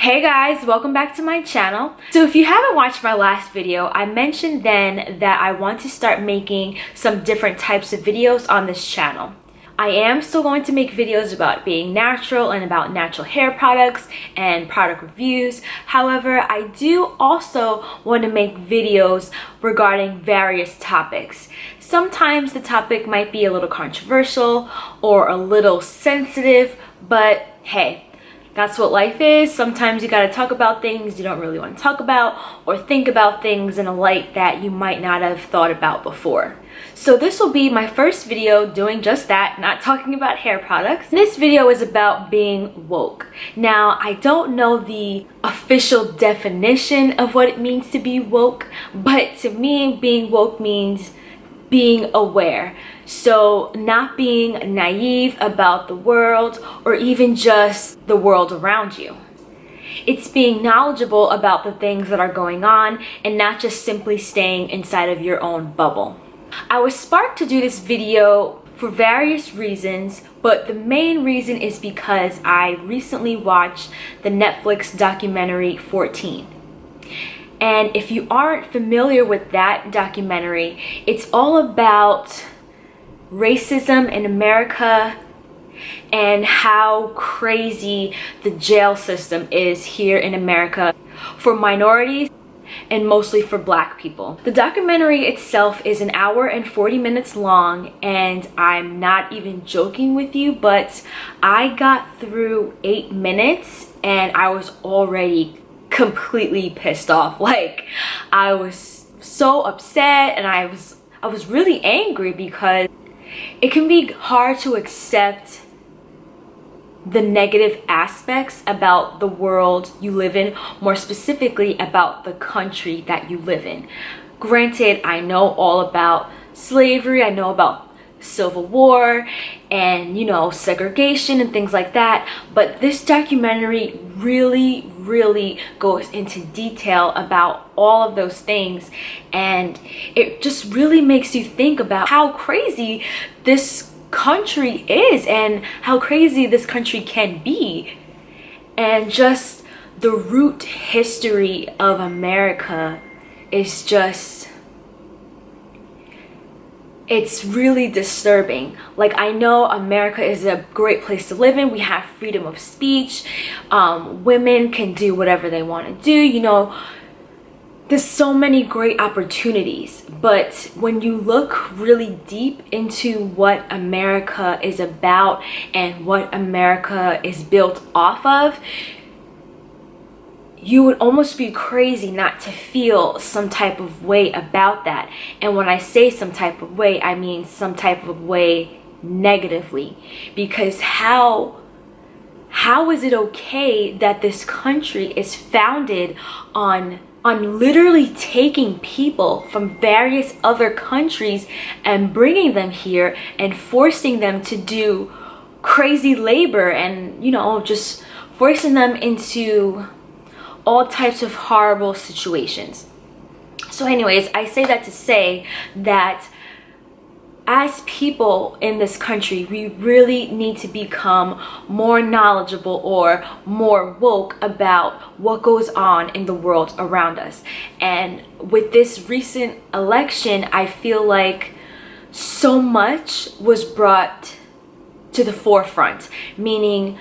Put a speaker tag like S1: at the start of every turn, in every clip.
S1: Hey guys, welcome back to my channel. So if you haven't watched my last video, I mentioned then that I want to start making some different types of videos on this channel. I am still going to make videos about being natural and about natural hair products and product reviews. However, I do also want to make videos regarding various topics. Sometimes the topic might be a little controversial or a little sensitive, but hey, that's what life is. Sometimes you gotta talk about things you don't really want to talk about, or think about things in a light that you might not have thought about before. So this will be my first video doing just that, not talking about hair products. This video is about being woke. Now, I don't know the official definition of what it means to be woke, but to me, being woke means being aware. So not being naive about the world or even just the world around you. It's being knowledgeable about the things that are going on and not just simply staying inside of your own bubble. I was sparked to do this video for various reasons, but the main reason is because I recently watched the Netflix documentary 14. And if you aren't familiar with that documentary, it's all about racism in America and how crazy the jail system is here in America for minorities and mostly for Black people. The documentary itself is an hour and 40 minutes long, and I'm not even joking with you, but I got through 8 minutes and I was already completely pissed off. Like, I was so upset and I was really angry because it can be hard to accept the negative aspects about the world you live in, more specifically about the country that you live in. Granted, I know all about slavery, I know about Civil War and, you know, segregation and things like that, but this documentary really goes into detail about all of those things, and it just really makes you think about how crazy this country is and how crazy this country can be, and just the root history of America is just, it's really disturbing. Like, I know America is a great place to live in. We have freedom of speech. Women can do whatever they want to do. You know, there's so many great opportunities. But when you look really deep into what America is about and what America is built off of, you would almost be crazy not to feel some type of way about that. And when I say some type of way, I mean some type of way negatively. Because how is it okay that this country is founded on literally taking people from various other countries and bringing them here and forcing them to do crazy labor and, you know, just forcing them into all types of horrible situations. So anyways, I say that to say that as people in this country, we really need to become more knowledgeable or more woke about what goes on in the world around us. And with this recent election, I feel like so much was brought to the forefront, meaning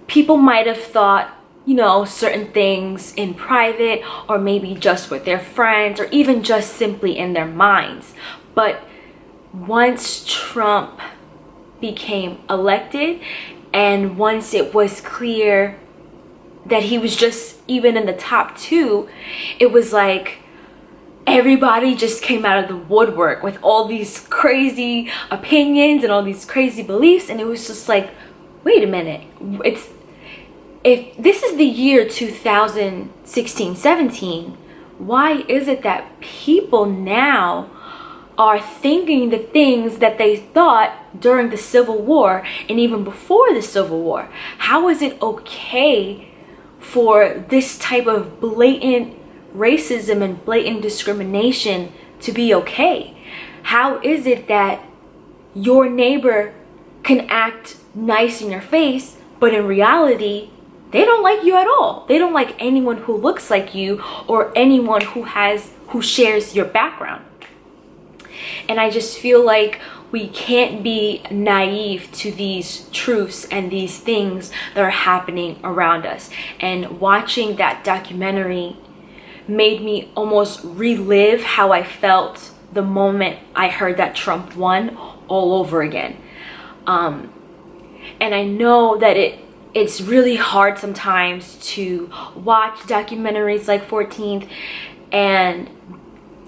S1: people might have thought, you know, certain things in private or maybe just with their friends or even just simply in their minds. But once Trump became elected and once it was clear that he was just even in the top 2, it was like everybody just came out of the woodwork with all these crazy opinions and all these crazy beliefs, and it was just like, wait a minute, if this is the year 2016-17, why is it that people now are thinking the things that they thought during the Civil War and even before the Civil War? How is it okay for this type of blatant racism and blatant discrimination to be okay? How is it that your neighbor can act nice in your face, but in reality, they don't like you at all. They don't like anyone who looks like you or anyone who shares your background. And I just feel like we can't be naive to these truths and these things that are happening around us. And watching that documentary made me almost relive how I felt the moment I heard that Trump won all over again. And I know that it's really hard sometimes to watch documentaries like 14th and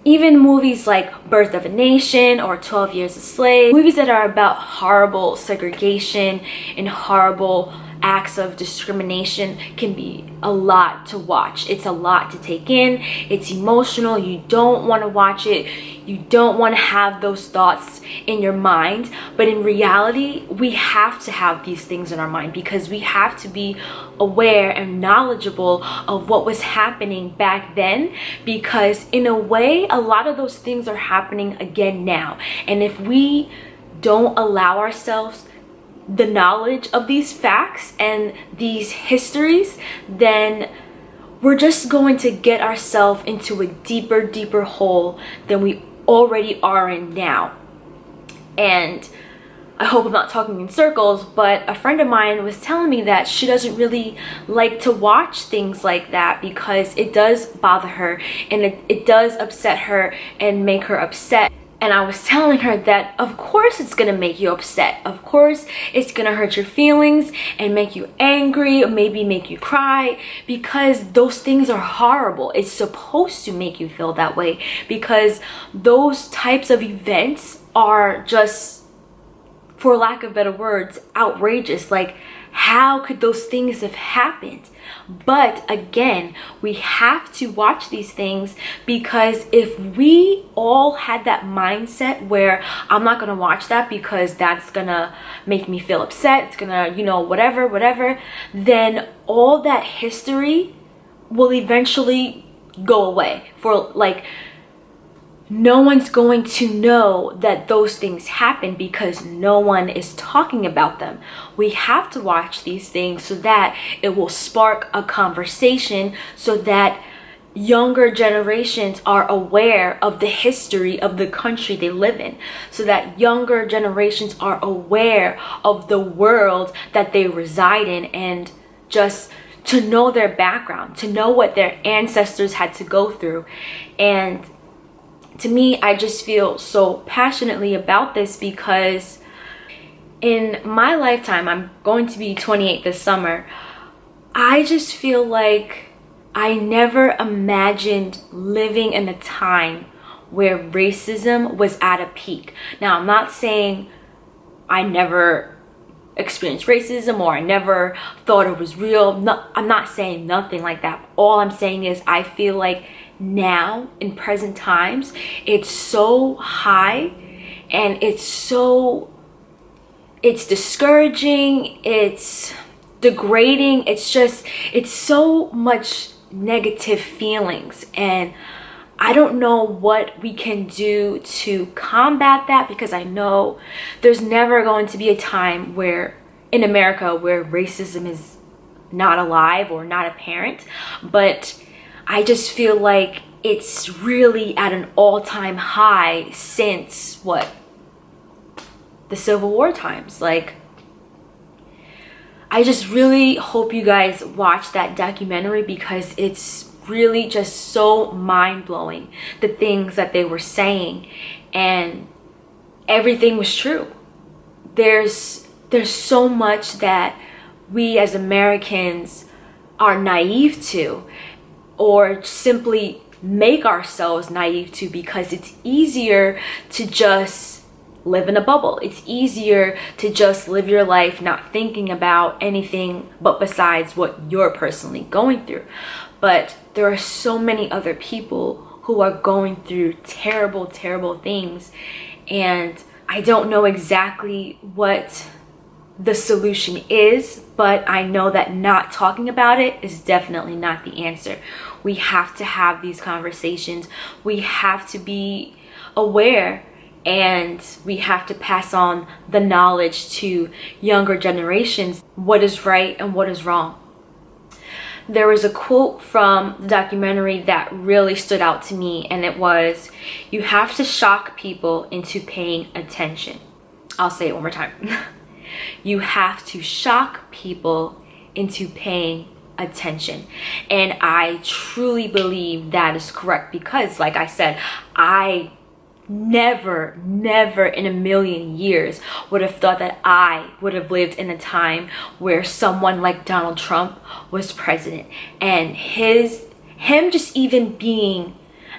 S1: even movies like Birth of a Nation or 12 Years a Slave, movies that are about horrible segregation and horrible acts of discrimination can be a lot to watch. It's a lot to take in. It's emotional. You don't want to watch it. You don't want to have those thoughts in your mind. But in reality, we have to have these things in our mind because we have to be aware and knowledgeable of what was happening back then, because in a way, a lot of those things are happening again now. And if we don't allow ourselves the knowledge of these facts and these histories, then we're just going to get ourselves into a deeper hole than we already are in now. And I hope I'm not talking in circles, but a friend of mine was telling me that she doesn't really like to watch things like that because it does bother her and it does upset her and make her upset. And I was telling her that of course it's gonna make you upset. Of course it's gonna hurt your feelings and make you angry, or maybe make you cry, because those things are horrible. It's supposed to make you feel that way because those types of events are just, for lack of better words, outrageous. Like, how could those things have happened? But again, we have to watch these things because if we all had that mindset where I'm not gonna watch that because that's gonna make me feel upset, it's gonna, whatever, then all that history will eventually go away. For like, no one's going to know that those things happen because no one is talking about them. We have to watch these things so that it will spark a conversation, so that younger generations are aware of the history of the country they live in, so that younger generations are aware of the world that they reside in, and just to know their background, to know what their ancestors had to go through. And to me, I just feel so passionately about this because in my lifetime, I'm going to be 28 this summer, I just feel like I never imagined living in a time where racism was at a peak. Now, I'm not saying I never experienced racism or I never thought it was real. No, I'm not saying nothing like that. All I'm saying is I feel like now in present times it's so high and it's discouraging, it's degrading, it's so much negative feelings, and I don't know what we can do to combat that, because I know there's never going to be a time where in America where racism is not alive or not apparent, but I just feel like it's really at an all-time high since the Civil War times. Like, I just really hope you guys watch that documentary because it's really just so mind-blowing, the things that they were saying, and everything was true. There's so much that we as Americans are naive to, or simply make ourselves naive to, because it's easier to just live in a bubble. It's easier to just live your life not thinking about anything but besides what you're personally going through. But there are so many other people who are going through terrible things, and I don't know exactly what the solution is, but I know that not talking about it is definitely not the answer. We have to have these conversations. We have to be aware, and we have to pass on the knowledge to younger generations, what is right and what is wrong. There was a quote from the documentary that really stood out to me, and it was, "You have to shock people into paying attention." I'll say it one more time. You have to shock people into paying attention. And I truly believe that is correct, because like I said, I never in a million years would have thought that I would have lived in a time where someone like Donald Trump was president, and him just even being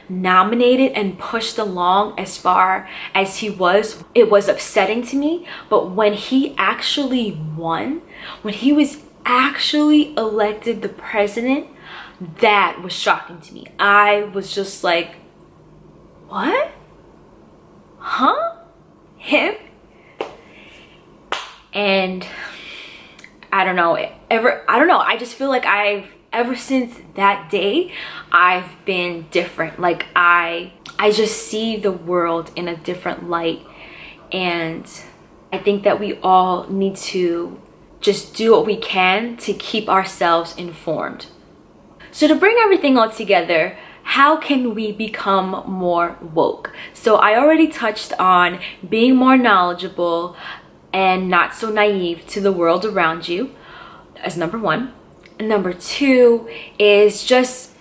S1: nominated and pushed along as far as he was, it was upsetting to me. But when he actually won, when he was actually elected the president, that was shocking to me. I was just like, what? Huh? Him? And I don't know, I just feel like ever since that day, I've been different. Like I just see the world in a different light, and I think that we all need to just do what we can to keep ourselves informed. So to bring everything all together, how can we become more woke? So I already touched on being more knowledgeable and not so naive to the world around you as number one. And number two is just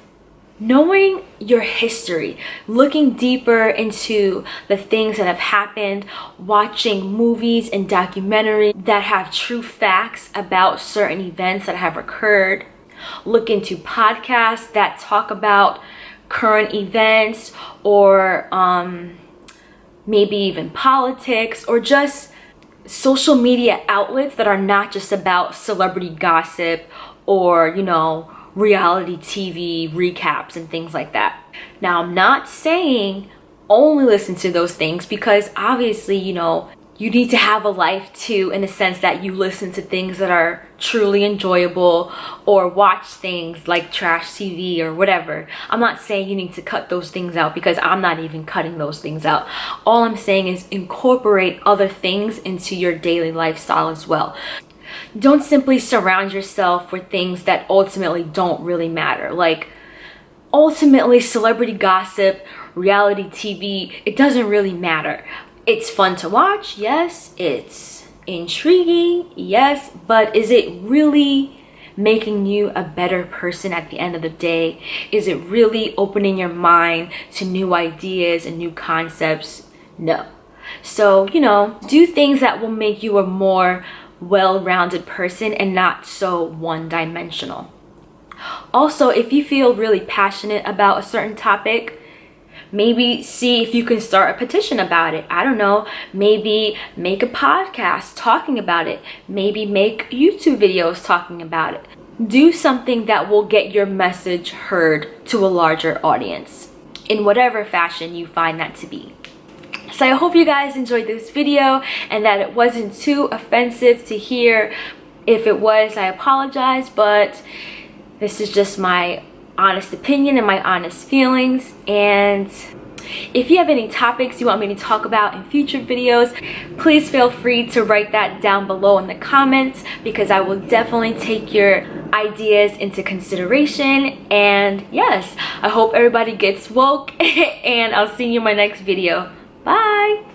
S1: knowing your history, looking deeper into the things that have happened, watching movies and documentaries that have true facts about certain events that have occurred. Look into podcasts that talk about current events, or maybe even politics, or just social media outlets that are not just about celebrity gossip or, you know, reality TV recaps and things like that. Now, I'm not saying only listen to those things, because obviously, you know, you need to have a life too, in the sense that you listen to things that are truly enjoyable, or watch things like trash TV or whatever. I'm not saying you need to cut those things out, because I'm not even cutting those things out. All I'm saying is incorporate other things into your daily lifestyle as well. Don't simply surround yourself with things that ultimately don't really matter. Like, ultimately, celebrity gossip, reality TV, it doesn't really matter. It's fun to watch, yes. It's intriguing, yes. But is it really making you a better person at the end of the day? Is it really opening your mind to new ideas and new concepts? No. So, you know, do things that will make you a more well-rounded person and not so one-dimensional. Also, if you feel really passionate about a certain topic, maybe see if you can start a petition about it. I don't know, maybe make a podcast talking about it. Maybe make YouTube videos talking about it. Do something that will get your message heard to a larger audience, in whatever fashion you find that to be. So I hope you guys enjoyed this video and that it wasn't too offensive to hear. If it was, I apologize, but this is just my honest opinion and my honest feelings. And if you have any topics you want me to talk about in future videos, please feel free to write that down below in the comments, because I will definitely take your ideas into consideration. And yes, I hope everybody gets woke and I'll see you in my next video. Bye!